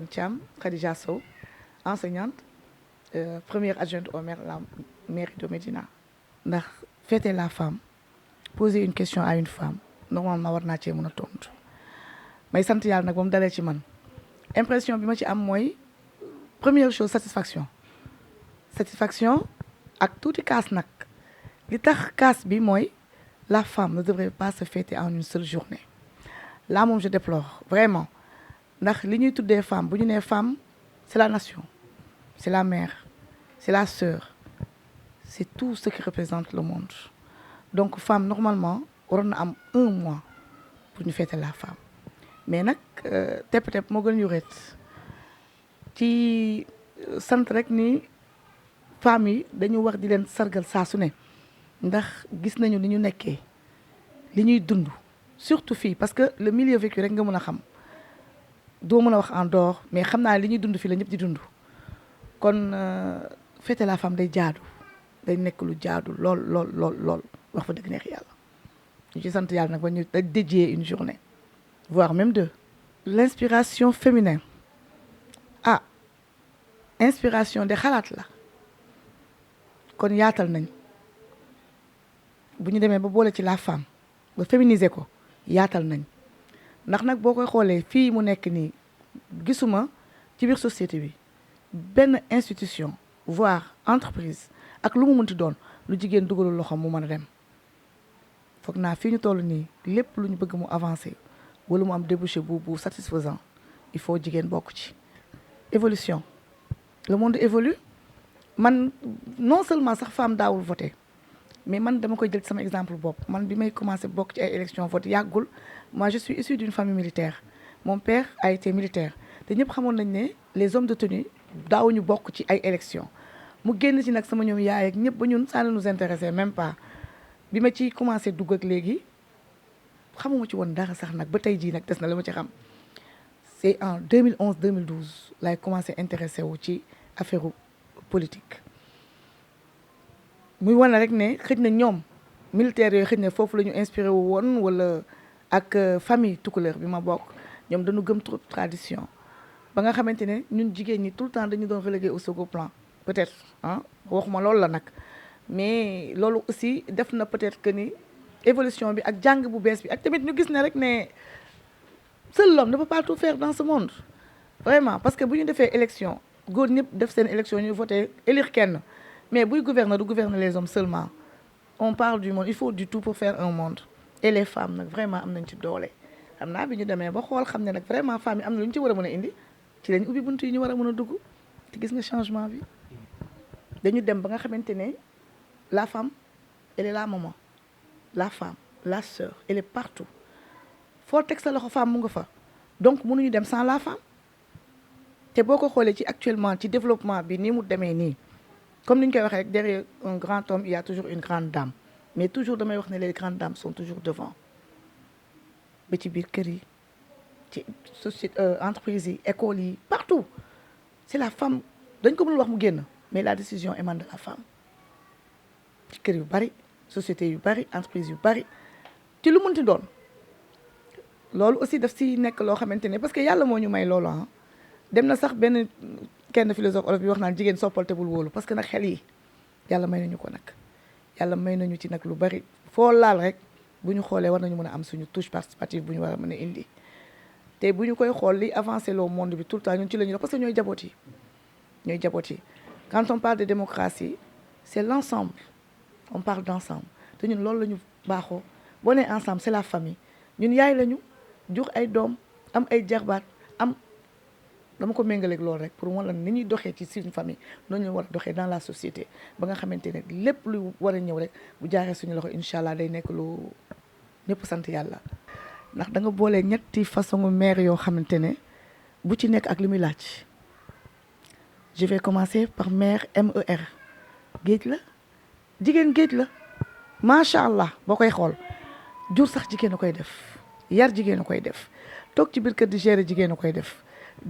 Madame Thiam Khadija Sow, enseignante, première adjointe au maire de la mairie de Médina. ndax fêter la femme, poser une question à une femme normalement war naa cee mën a tontu may sant yàlla nag ba mu dalee ci man impression bi ma ci am mooy première chose satisfaction ak tuuti kaas nag li tax kaas bi mooy la femme ne devrait pas se fêter en une seule journée là moom je déplore vraiment ndax li ñuy tuddee femme bu ñu nee femme c'est la nation, c'est la mère, c'est la sœur, c'est tout ce qui représente le monde. Donc femme normalement waroon na am 1 mois pour ñu fêter la femme mais nag tepp moo gën yuret ci sant rek ni femmes yi dañu war di leen sargal saa su ne ndax gis nañu ni ñu nekkee li ñuy dund surtout fii parce que le milieu vécu rek nga mën a xam doo mën a wax en dehors mais xam naa li ñuy dund fii la ñëpp di dund kon fêter la femme day jaadu day nekk lu jaadu lool wax fa dëgg neex yàlla ñu ci sant yàlla nag ba ñu dédier une journée voire même 2. L'inspiration féminine inspiration de xalaat la kon yaatal nañ bu ñu demee ba boole ci la femme ba féminiser ko yaatal nañ ndax nag boo koy xoolee fii mu nekk nii gisuma ci biir société bi benn institution voire entreprise ak lu mu mënti doon lu jigéen dugalul loxo mu mën a dem foog naa fii ñu toll nii lépp lu ñu bëgg mu avancer wala mu am débouché bu satisfaisant il faut jigéen bokk ci évolution le monde évolue man non seulement sax femme daawul voter mais man dama koy jël sama exemple bopp man bi may commencé bokk ci ay élections vote yàggul moi je suis issue d'une famille militaire mon père a été militaire te ñëpp xamoon nañ ne les hommes de tenue daawuñu bokk ci ay élections mu génn ci nag sama ñoom yaay ak ñëpp ba ñun ça ne nous intéressait même pas bi ma ci commencé dugg ak léegi xamuma ci woon dara sax nag ba tey jii nag des na la ma ci xam c'est en 2011 2012 laay commencé intéressé wu ci affaire politique muy wane rek ne xëj na ñoom militaires yooyu xëj na foofu la ñu inspiré wu woon wala ak famille tukuleur bi ma bokk ñoom dañu gëm trop tradition ba nga xamante ne ñun jigéen ñi tout le temps dañu doon relégué au second plan peut-être waxuma loolu la nag mais loolu aussi def na peut-être que ni évolution bi ak jàng bu bees bi ak tamit ñu gis ne rek ne seul l'homme ne peut pas tout faire dans ce monde vraiment parce que bu ñu defee élection góor ñëpp def seen élection ñu voté élire kenn mais buy gouverner du gouverner les hommes seulement on parle du monde il faut du tout pour faire un monde et les femmes nag vraiment am nañ ci doole xam naa bi ñu demee ba xool xam ne nag vraiment femmes yi am na lu ñu ci war a mën a indi ci lañ ubbi buntu yi ñu war a mën a dugg te gis nga changement bi dañu dem ba nga xamante ne la femme elle est la maman la femme la sœur elle est partout foo teg sa loxo femme mu nga fa donc mënuñu dem sans la femme te boo ko xoolee ci actuellement ci développement bi ni mu demee nii comme ni ñu koy waxee rek derrière un grand homme il y a toujours une grande dame mais toujours damay wax ne les grandes dames sont toujours devant ba ci biir kër yi ci société entreprise yi école yi partout c'est la femme dañ ko mënul wax mu génn mais la décision émane de la femme ci kër yu bari société yu bari entreprise yu bari ci lu mënti doon loolu aussi daf si nekk loo xamante ne parce que yàlla moo ñu may loolu dem na sax benn kenn philosophe olof bi wax naan jigéen soppal te bul wóolu parce que nag xel yi yàlla may nañu ko nag yàlla may nañu ci nag lu bari foo laal rek bu ñu xoolee war nañu mën a am suñu touche participative bu ñu war a mën a indi te bu ñu koy xool li avancé loo monde bi tout le temps ñun ci la ñuy dox parce que ñooy jaboot yi quand on parle de démocratie c'est l'ensemble on parle d'ensemble te ñun loolu la ñu baaxoo boo nee ensemble c'est la famille ñun yaay lañu jur ay doom am ay jarbaat am dama ko méngaleeg loolu rek pour wala ni ñuy doxee ci suñu famille noonu ñu war a doxee dans la société ba nga xamante ne lépp lu war a ñëw rek bu jaaree suñu loxo incha allah day nekk lu ñëpp sant yàlla. ndax da nga boole ñetti façon mère yoo xamante ne bu ci nekk ak li muy laaj je vais commencer par mère MER géej la jigéen géej la macha allah boo koy xool jur sax jigéen a koy def yar jigéen a koy def toog ci biir kër di gérer jigéen a koy def.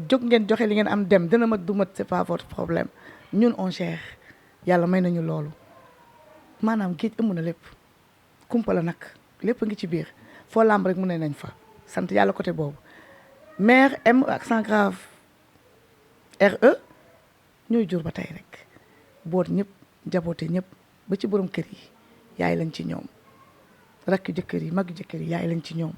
jóg ngeen joxe li ngeen am dem dina mat du mat c'est pas votre problème ñun on gère yàlla may nañu loolu maanaam géej ëmb na lépp kumpa la nag lépp a ngi ci biir foo lamb rek mu ne nañ fa sant yàlla côté boobu mère M accent grave RE ñooy jur ba tey rek boot ñëpp jaboote ñëpp ba ci borom kër yi yaay lañ ci ñoom rakk jëkkër yi mag jëkkër yi yaay lañ ci ñoom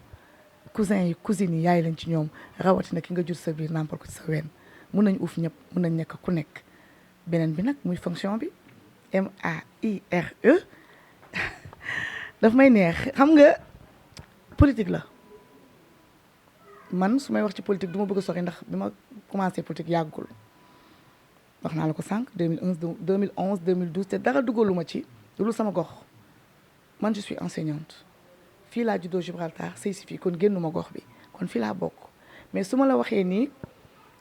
cousin yi cousines yi yaay lañ ci ñoom rawatina ki nga jur sa biir nàmpal ko ci sa ween mun nañ uuf ñëpp mun nañ nekk ku nekk beneen bi nag muy fonction bi MAIRE daf may neex xam nga politique la man su may wax ci politique du ma bëgg a sori ndax bi ma commencé politique yàggul wax naa la ko sànq 2011 2012 te dara dugalu ma ci lu sama gox man je suis enseignante fii laa juddoo Gibraltar sëy si fii kon génnuma gox bi kon fii laa bokk mais su ma la waxee nii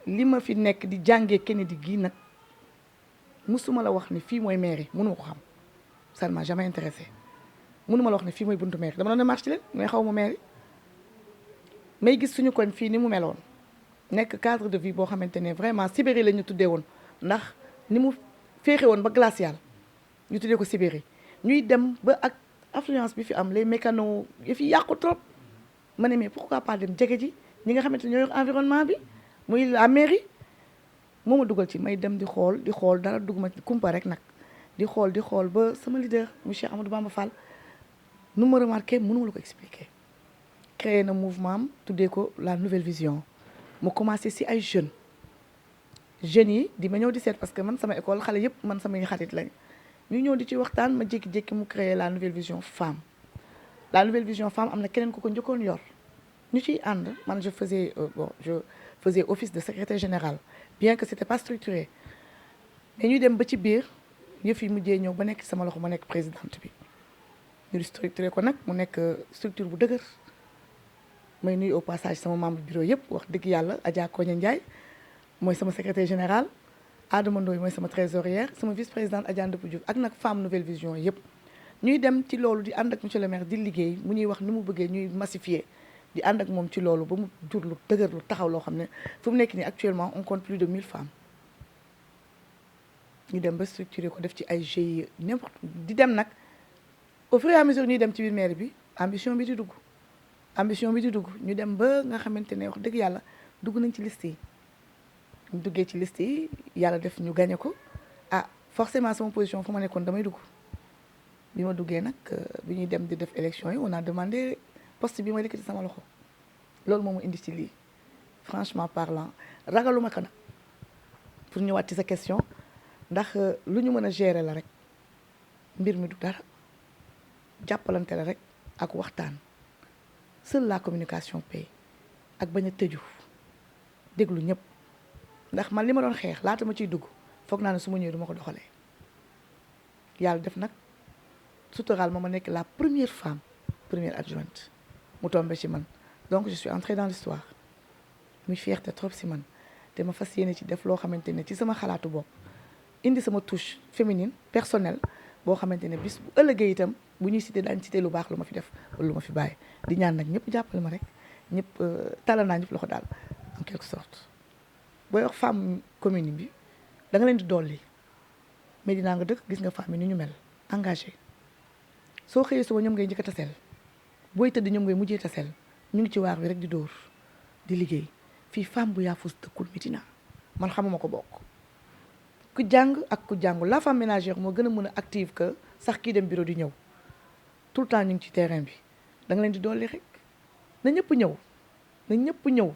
li ma fi nekk di jàngee Kennedy gii nag musuma la wax ni fii mooy mairie mënuma ko xam ça ne m'a jamais intéressé mënuma la wax ni fii mooy buntu mairie dama doon ne marché leen mais xaw ma mairie may gis suñu koñ fii ni mu meloon nekk cadre de vie boo xamante ne vraiment Sibérie la ñu tuddee woon ndax ni mu féexe woon ba glacial ñu tuddee ko Sibérie ñuy dem ba ak affluence bi fi am les mécanos yi fi yàqu trop ma ne mais pourquoi pas dem jege ji ñi nga xamante ne ñoo yor environnement bi muy la mairie moo ma dugal ci may dem di xool dara dugg ma kumpa rek nag di xool ba sama leader monsieur Amadou Bamba Fall nu ma remarqué mënuma la ko expliquer créé na mouvement am tuddee ko la nouvelle vision mu commencé si ay jeunes yi di ma ñëw di seet parce que man sama école xale yëpp man samay xarit lañ ñu ñëw di ci waxtaan ma jékki-jékki mu créé la nouvelle vision femme la nouvelle vision femme am na keneen ku ko njëkkoon yor ñu ciy ànd man je faisais office de secrétaire général bien que c'était pas structuré mais ñuy dem ba ci biir yëf yi mujjee ñëw ba nekk sama loxo ma nekk présidente bi ñu structuré ko nag mu nekk structure bu dëgër may nuyu au passage sama membre bureau yëpp wax dëgg yàlla Adja Koña Ndiaye mooy sama secrétaire général Adama Ndoye mooy sama trésorière sama vice présidente Adja Ndëpp Diouf ak nag femme nouvelle vision yëpp ñuy dem ci loolu di ànd ak monsieur le maire di liggéey mu ñuy wax ni mu bëggee ñuy massifier di ànd ak moom ci loolu ba mu jur lu dëgër lu taxaw loo xam ne fu mu nekk nii actuellement on compte plus de 1000 femmes ñu dem ba structuré ko def ci ay GIE n'importe di dem nag au fur et à mesure ñuy dem ci biir mairie bi ambition bi di dugg ñu dem ba nga xamante ne wax dëgg yàlla dugg nañ ci liste yi ñu duggee ci liste yi yàlla def ñu gagné ko ah forcément sama position fu ma nekkoon damay dugg bi ma duggee nag bi ñuy dem di def élection yi on a demandé poste bi ma yëkkati sama loxo loolu moo ma indi ci lii franchement parlant ragaluma ko nag pour ñëwaat ci sa question ndax lu ñu mën a gérer la rek mbir mi du dara jàppalante la rek ak waxtaan seule la communication paie ak bañ a tëju déglu ñëpp ndax man li ma doon xeex laata ma ciy dugg foog naa ne su ma ñëwee du ma ko doxalee yàlla def nag suturaal ma nekk la première adjointe mu tombé ci man donc je suis entrée dans l'histoire muy fierté trop ci man te ma fas yéene ci def loo xamante ne ci sama xalaatu bopp indi sama touche féminine personnelle boo xamante ne bis bu ëllëgee itam bu ñuy cité daañu cité lu baax lu ma fi def wala lu ma fi bàyyi di ñaan nag ñëpp jàppale ma rek ñëpp talal naa ñëpp loxo daal en quelque sorte booy wax femme commune bi da nga leen di dolli mais dinaa nga dëkk gis nga femme yi ni ñu mel engagé soo xëyee suba ñoom ngay njëkk a taseel booy tëdd ñoom ngay mujjee taseel ñu ngi ci waar wi rek di dóor di liggéey fii femme bu yaafus dëkkul Médina man xamuma ko bokk ku jàng ak ku jàngul la femme ménagère moo gën a mën a active que sax kii dem bureau di ñëw tout le temps ñu ngi ci terrain bi da nga leen di dolli rek na ñëpp ñëw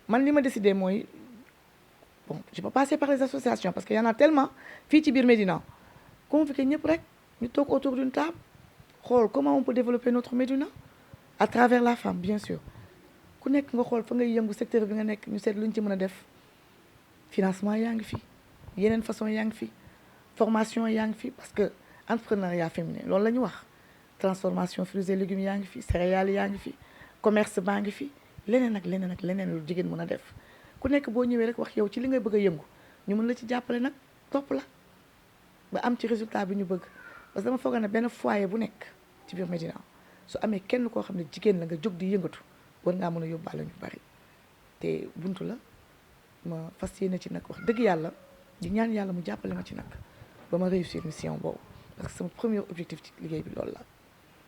man li ma décidé mooy bon je peux passer par les associations parce que y en a tellement fii ci biir Médina convoqué ñëpp rek ñu toog autour d'une table xool comment on peut développer notre Médina à travers la femme bien sûr ku nekk nga xool fa ngay yëngu secteur bi nga nekk ñu seet lu ñu ci mën a def financement yaa ngi fi yeneen façon yaa ngi fi formation yaa ngi fi parce que entrepreneuriat féminin loolu la ñu wax transformation fruits et légumes yaa ngi fi céréales yaa ngi fi commerce baa ngi fi leneen ak leneen lu jigéen mën a def ku nekk boo ñëwee rek wax yow ci li ngay bëgg a yëngu ñu mën la ci jàppale nag topp la ba am ci résultat bi ñu bëgg parce que dama foog ne benn foyer bu nekk ci biir Médina su amee kenn koo xam ne jigéen la nga jóg di yëngatu war ngaa mën a yóbbaale ñu bari te buntu la ma fas yéene ci nag wax dëgg yàlla di ñaan yàlla mu jàppale ma ci nag ba ma réussir mission boobu parce que sama premier objectif ci liggéey bi loolu la.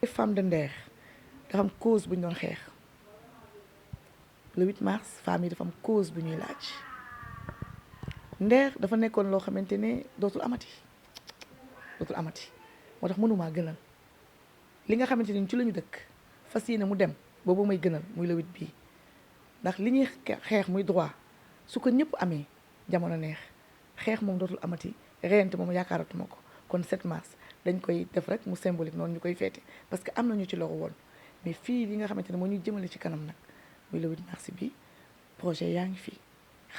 les femmes de Nder dafa am cause bu ñu doon xeex le 8 mars femmes yi dafa am cause bu ñuy laaj Nder dafa nekkoon loo xamante ne dootul amati moo tax mënumaa gënal li nga xamante ni ci la ñu dëkk fas yéene mu dem boobu may gënal muy le 8 bii ndax li ñuy xeex muy droit su ko ñëpp amee jamono neex xeex moom dootul amati reyante moom yaakaaratuma ko kon 7 mars dañ koy def rek mu symbolique noonu ñu koy feete parce que am nañu ci loru woon mais fii li nga xamante ne moo ñuy jëmale ci kanam nag muy le 8 mars bi projet yaa ngi fi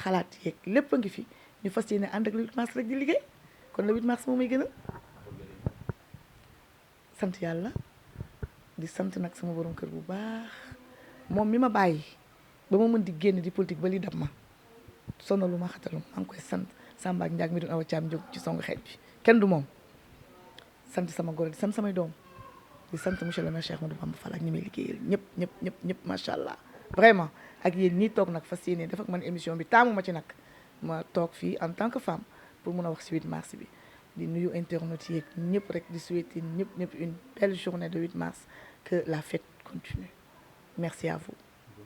xalaat yeeg lépp a ngi fi ñu fas yéene ànd ak le 8 mars rek di liggéey kon le 8 mars moom may gën a sant yàlla di sant nag sama borom kër bu baax moom mi ma bàyyi ba ma mën di génn di politique ba li dab ma sonalu ma xatalu maa ngi koy sant Samba ak Ndiak mi doon awa caam jóg ci songu xeej bi kenn du moom sant sama goro di sant samay doom di sant monsieur le maire Cheikh Ahmadou Bamba Fall ak ñi may liggéeyal ñëpp macha allah vraiment ak yéen ñii toog nag fas yéene def ak man émission bi taamu ma ci nag ma toog fii en tant que femme pour mun a wax si 8 mars bi di nuyu internautes yeeg ñëpp rek di souhaiter ñëpp une belle journée de 8 mars que la fête continue merci à vous